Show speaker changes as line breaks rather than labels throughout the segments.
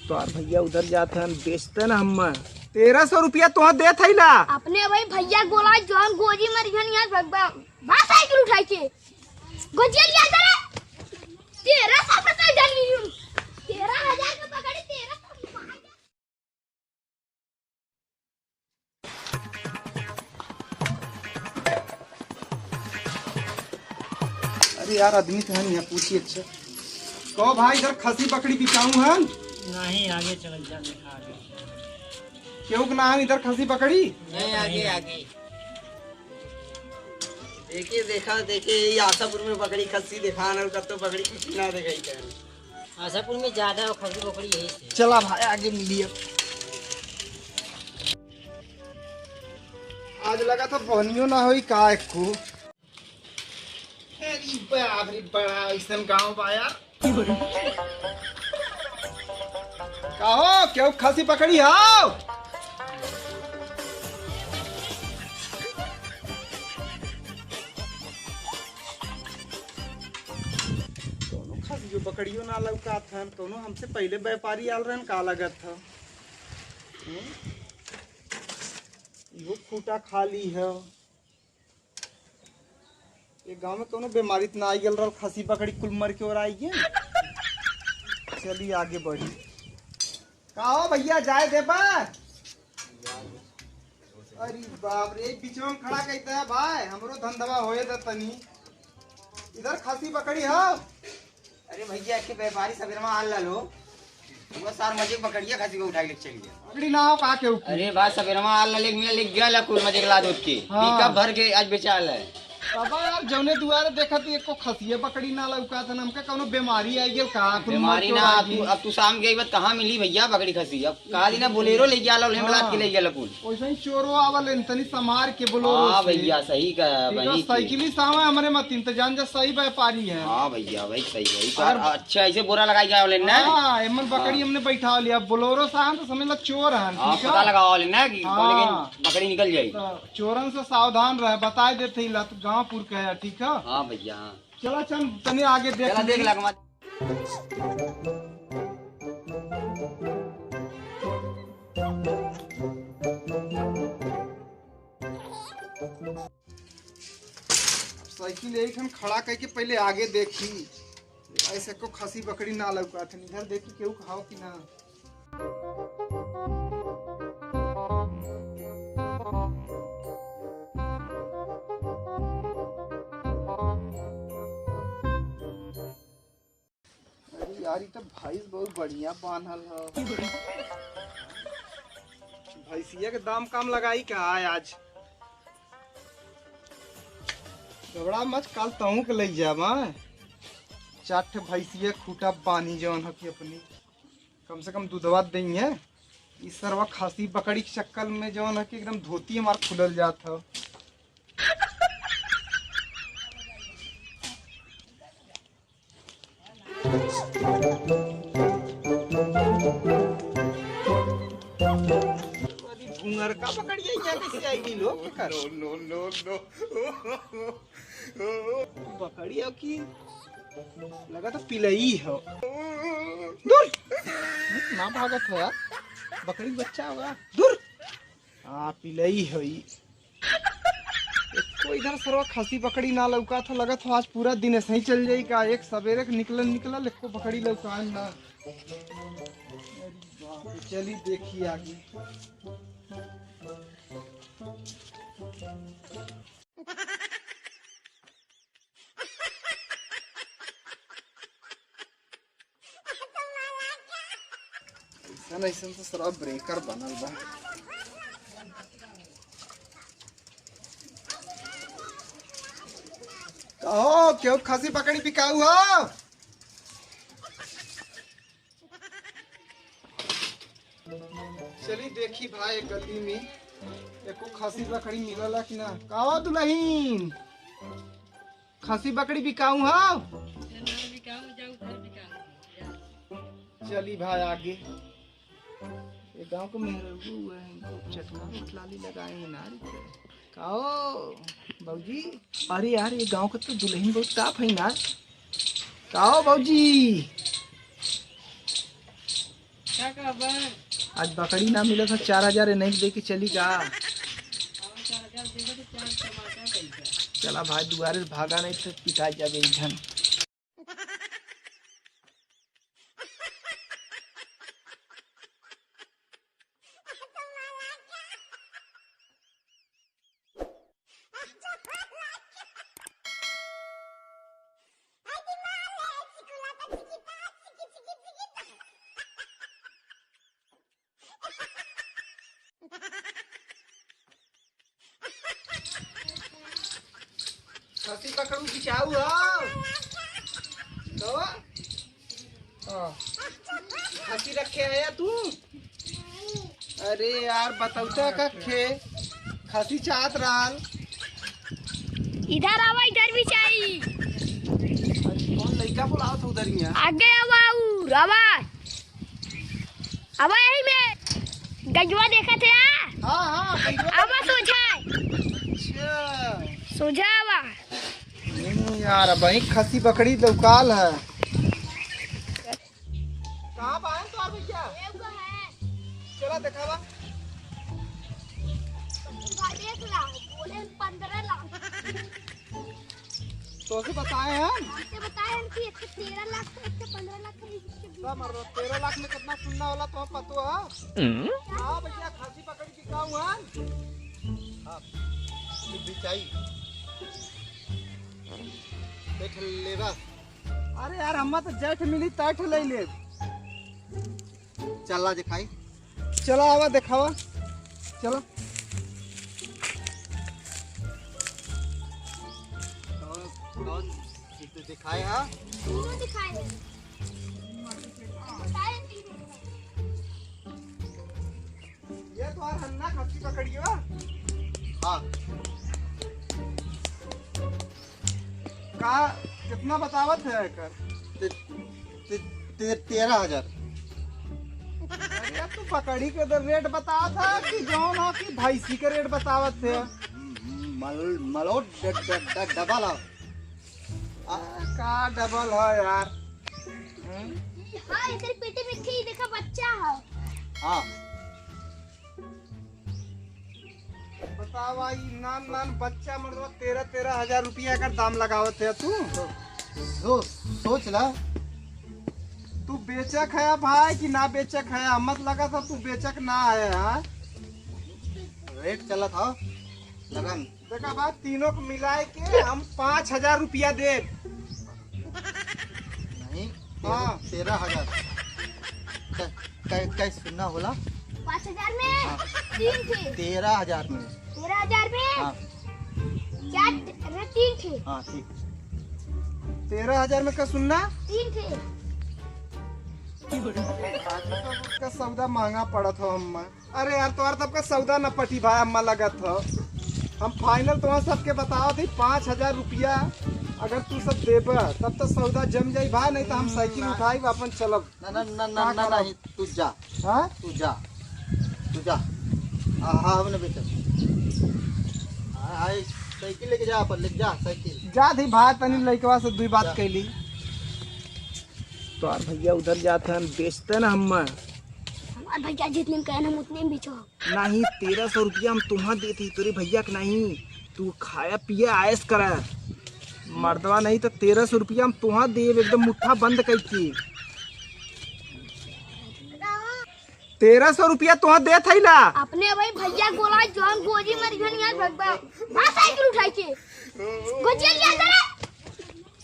तो भैया उधर जाते हैं बेचते ना हम 1300 रुपया तो दे थे ला
अपने भाई भैया गोला जॉन गोजी मर गन यार बा साइकिल उठाई के गोजिया लिया दे 1300 रुपया डाली 13000 में पकड़ी 1300।
अरे यार आदमी तो है नहीं पूछिए। अच्छा कहो भाई इधर खसी बकरी बिकाऊं है?
नहीं आगे चल जाते आगे।
क्यों ना है इधर खसी बकरी?
नहीं आगे आगे देखिए देखा देखिए ये आशापुर में बकरी खस्सी दिखा ना कर तो बकरी खस्सी ना दिखाई कर।
आशापुर में ज्यादा खसी बकरी यही से।
चला भाई आगे मिलिए। आज लगा था बनियो ना होई का एक को। अरे बाप रे बड़ा ऐसा गांव बा यार। कहो क्यों खसी पकड़ी हो? दोनों खसी जो बकड़ियों ना लौका था दोनों हमसे पहले व्यापारी आल रहे का लगत था। यो खूटा खाली है। ये गांव में कोनो बीमारी ना आई गल खसी पकड़ी कुल मर के और आई है। चलिए आगे बढ़ी। कहो भैया जाए दे बार। अरे बाप रे बीच में खड़ा कहता है भाई हमरो धंधवा होए दे तनी। इधर खसी पकड़ी हो?
अरे भैया के व्यापारी सवेरे में आल लो वो सार मजे पकड़िया खसी को उठाई ले चल गया।
पकड़ी ना हो का के ऊपर।
अरे भाई सवेरे में आल ले मिला लिख गया कुल मजे के लाद के पिकअप भर के आज बेचा है।
बाबा यार जौने दुआरे देखा तो एको खसिए बकरी ना लौका था हमके कोनो बीमारी आई गेल का?
बीमारी ना अब तू शाम गई बात कहाँ मिली भैया बकरी खसी? अब कहा दी ना बोलेरो ले गया ले मिला के ले गया कुल
वैसे ही चोरो आवल तनी समार के बोलो।
हां भैया सही कहा भाई
साइकिल ही सावा हमरे मत इंतजाम जा सही व्यापारी है।
हां भैया भाई सही है पर अच्छा ऐसे बोरा लगाई गया ले ना।
हां एमन बकरी हमने बैठा लिया बोलेरो साहब तो समझ लो चोर है।
हां पता लगाओ ले ना कि बकरी निकल जाए।
चोरन से सावधान रहे बता देते ही लत गांवपुर के है। ठीक है
हां भैया हां
चला चल तनी आगे देख
देख लग मत।
साइकिल एक हम खड़ा करके पहले आगे देखी ऐसे को खसी बकरी ना लौका था। इधर देखी केहू खाओ कि ना। यार तो भैंस बहुत बढ़िया बांधल है। भैंसिया के दाम कम लगाई का है आज। बड़ा मच काल तहू के ले जा चार भैंसिया खूटा बानी जौन है कि अपनी कम से कम दूधवा देंगे। इस सरवा खासी बकरी के चक्कर में जौन है कि एकदम धोती हमार खुलल जात है। घूंगर का पकड़िए कैसे आएगी लोग करो नो नो नो बकड़िया की लगा तो पिलई है। दूर ना भागत है यार बकरी बच्चा होगा दूर। हाँ पिलई है तो इधर सरवा खसी पकड़ी ना लौका था। लगा था आज पूरा दिन ऐसे ही चल जाएगा। एक सवेरे निकला लेको पकड़ी लौका ना। चली देखिए आगे। ऐसा तो सारा ब्रेकर बनल बा। कहो क्यों खसी पकड़ी बिकाऊ हो? चली देखी भाई गली में एको खसी बकरी मिलला कि ना। कहो दुल्हीन खसी बकरी बिकाऊ हो? चली भाई आगे। ये गांव को मेहरबू है चटका मटलाली लगाए ना। कहो बाबूजी अरे यार ये गांव का तो दुल्हन बहुत टाप है ना। कहो बाबूजी
क्या कहा बहन?
आज बकरी ना मिले तो 4000 नहीं दे के चली का।
4000 देगा तो 4 टमाटर पैसा।
चला भाई दुआरे से भागा नहीं तो पिटा जाबे इधन। खसी पकड़ू की चाहू तो खसी रखे है तू। अरे यार बताऊता का खे खसी चाहत रहल।
इधर आवा, इधर भी चाहिए।
कौन लड़का बुलाओ था उधर ही?
आगे आवा आवा आवा, यही में गजवा देखा थे।
हाँ हाँ
आवा सोझा
अच्छा
सोझा आवा।
नहीं यार भाई खसी बकरी दुकाल है। कहाँ पाए तो आप भैया? चला दिखावा।
1 लाख बोले 15 लाख।
तो से बताए हैं
हमसे बताए हम कि 13 लाख से 15 लाख का बीच
सब 13 लाख में कितना सुनना वाला तो पतो है। हाँ भैया खसी पकड़ी की कहूँ हाँ बिचाई देख ले बस। अरे यार हम तो जेठ मिली तठ ले ले। चला दिखाई चला आवा दिखावा चलो। कौन दिखाए हाँ
दोनों दिखाए हैं। बताए तीनों।
ये तो यार हन्ना खसी पकड़ी हो। हाँ का कितना बतावत है कर? 13,000। अरे तू पकड़ी के रेट बतावा था कि जौन हो कि भैंसी के रेट बतावत थे? मलो डबल हो। का डबल हो यार?
हाँ इधर पेटे में खी देखा बच्चा है।
हाँ बतावा नान नान बच्चा मतलब 13,000 रुपया का दाम लगावत है तू। सोच ला तू बेचक है भाई कि ना बेचक है? मत लगा था तू बेचक ना है। हाँ रेट चला था लगन देखा बात तीनों को मिलाए के हम 5,000 रुपया दे। नहीं हाँ 13,000 कैसे सुनना होला?
5,000 में 3 थे।
13,000 में
13,000 में
हाँ
3 थे।
हाँ ठीक 13,000 में का सुनना
3 थे।
का सौदा महंगा पड़ा था अम्मा। अरे यार तुम्हारा तब का सौदा न पटी भाई अम्मा लगा था। हम फाइनल तुम्हारा सबके बताओ थी 5,000 रुपया अगर तू सब देब तब तो सौदा जम जाई भाई। नहीं तो हम साइकिल उठाई अपन चलब।
ना ना ना ना ना तू जा।
हाँ
तू जा हाँ हमने बेचा हाँ साइकिल लेके जा अपन लेके जा साइकिल
जा थी भाई तनी लड़कवा से दुई बात कैली तो यार भैया उधर जाते हैं बेचते ना हम।
हमारे भैया जितने में कहना हम उतने में बेचो।
नहीं 1,300 रुपया हम तुम्हारा देते तेरे भैया के नहीं। तू खाया पिया आयस करा मर्दवा नहीं तो 1,300 रुपया हम तुम्हारा दे एकदम मुट्ठा बंद करके। 1,300 रुपया तुम्हारा दे थे ला।
अपने भाई भैया गोला जॉन गोजी मरियन यार भगवा बा साइकिल उठाई के गोजिया लिया जरा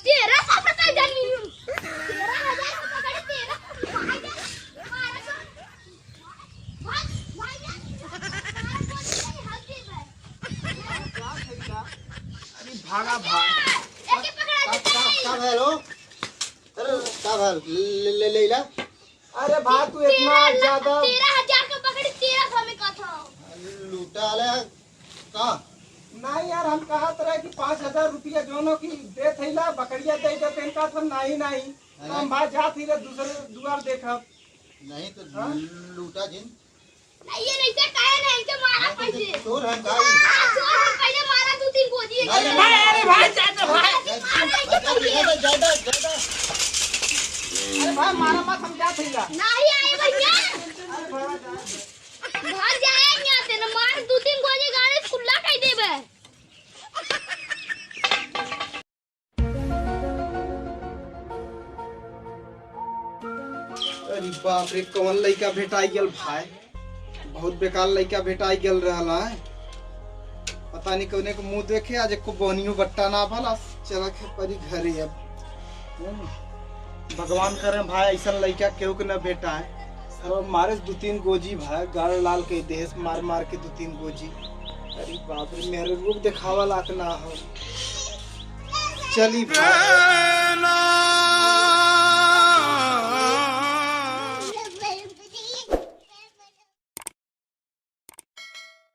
1300 रुपए जानी 13,000 पकड़े 13
भागा भाग
एक पकड़ा
का हेलो अरे का भाल ले ले ला।
अरे भाई तू इतना ज्यादा
13,000 का पकड़ी 1300 में का था।
लूटा ले का
नहीं यार हम कहा तरह कि 5,000 रुपया दोनों की दे थे ला बकरिया दे देते इनका था नहीं तो हम भाई जा थी दूसरे दुआर देखब
नहीं तो लूटा जिन
नहीं ये नहीं से काहे नहीं के मारा पैसे
चोर है का
चोर पहले मारा 2-3 गोजी
भाई अरे भाई चाचा भाई ज्यादा ज्यादा
अरे भाई मारा मत, हम क्या थीला।
नहीं आए भैया
अरे भाई
घर जाए यहाँ से न मार 2-3 गोली गाड़ी खुला कह देबे।
अरे बाप रे, कौन लड़का भेटाई गेल भाई, बहुत बेकार लड़का भेटाई गेल रहला है। पता नहीं कौने को मुंह देखे, आज एको बनियो बट्टा ना भला, चला के परी घरे अब। भगवान करे भाई ऐसा लड़का केहू के न भेटाए। सर मारे 2-3 गोजी भाई, गाड़ लाल के देह मार मार के 2-3 गोजी। अरे बाप रे, मेरे रूप दिखावा लायक ना हो। चली भाई।